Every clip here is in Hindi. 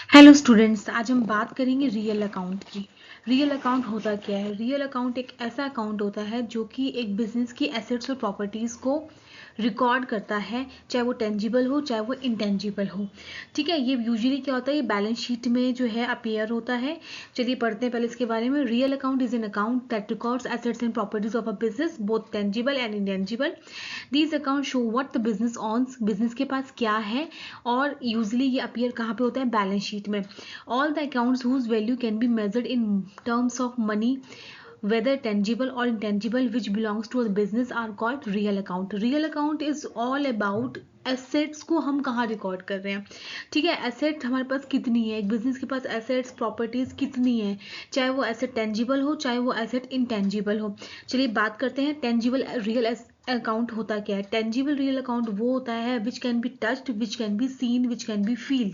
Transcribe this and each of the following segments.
हेलो स्टूडेंट्स, आज हम बात करेंगे रियल अकाउंट की। रियल अकाउंट होता क्या है? रियल अकाउंट एक ऐसा अकाउंट होता है जो कि एक बिजनेस की एसेट्स और प्रॉपर्टीज को रिकॉर्ड करता है, चाहे वो टेंजिबल हो चाहे वो इंटेंजिबल हो। ठीक है, ये यूजुअली क्या होता है, ये बैलेंस शीट में जो है अपीयर होता है। चलिए पढ़ते हैं पहले इसके बारे में। Real account is an account that records assets and properties of a business, both tangible and intangible. These account show what the business owns, business के पास क्या है, और यूजली ये अपीयर कहाँ पे होता है? बैलेंस शीट में। All the accounts whose value can be measured in terms of money, whether tangible or intangible, which belongs to a business, are called real account. Real account is all about assets को हम कहाँ रिकॉर्ड कर रहे हैं। ठीक है, एसेट हमारे पास कितनी है, एक बिजनेस के पास एसेट्स प्रॉपर्टीज कितनी है, चाहे वो एसेट टेंजिबल हो चाहे वो एसेट इंटेंजिबल हो। चलिए बात करते हैं टेंजिबल रियल अकाउंट होता क्या है। टेंजिबल रियल अकाउंट वो होता है which can be touched, which can be seen, which can be feel.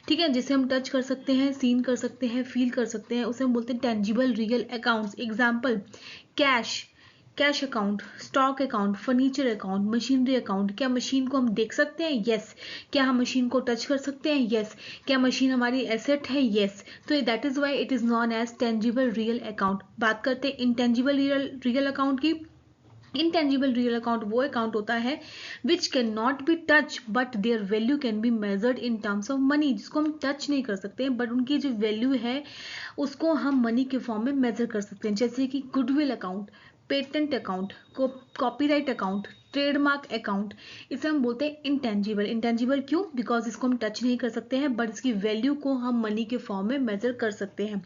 ठीक है, जिसे हम टच कर सकते हैं, सीन कर सकते हैं, फील कर सकते हैं, उसे हम बोलते हैं tangible real accounts. Example, cash, cash account, stock account, furniture account, machinery account. क्या मशीन को हम देख सकते हैं? यस। क्या हम मशीन को टच कर सकते हैं? यस। क्या मशीन हमारी एसेट है? यस। तो that is why it is known as tangible real account. बात करते हैं इंटेंजिबल रियल अकाउंट की। इंटेंजिबल रियल अकाउंट वो अकाउंट होता है which can not be touch but their value can be measured in terms of money, जिसको हम टच नहीं कर सकते बट उनकी जो वैल्यू है उसको हम मनी के फॉर्म में मेजर कर सकते हैं। जैसे कि goodwill account, patent account, copyright account, trademark account. इसे हम बोलते हैं इंटेंजिबल। इंटेंजिबल क्यों? बिकॉज इसको हम टच नहीं कर सकते हैं बट इसकी वैल्यू को हम मनी के फॉर्म में मेजर कर सकते हैं।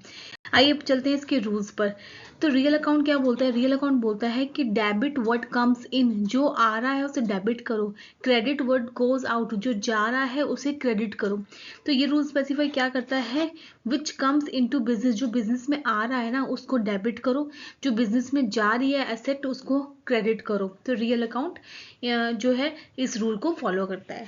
आइए अब चलते हैं इसके रूल्स पर। तो रियल अकाउंट क्या बोलता है? रियल अकाउंट बोलता है कि डेबिट व्हाट कम्स इन, जो आ रहा है उसे डेबिट करो। क्रेडिट व्हाट गोज आउट, जो जा रहा है उसे क्रेडिट करो। तो ये रूल स्पेसिफाई क्या करता है? विच कम्स इनटू बिजनेस, जो बिजनेस में आ रहा है ना उसको डेबिट करो, जो बिजनेस में जा रही है एसेट उसको क्रेडिट करो। तो रियल अकाउंट जो है इस रूल को फॉलो करता है।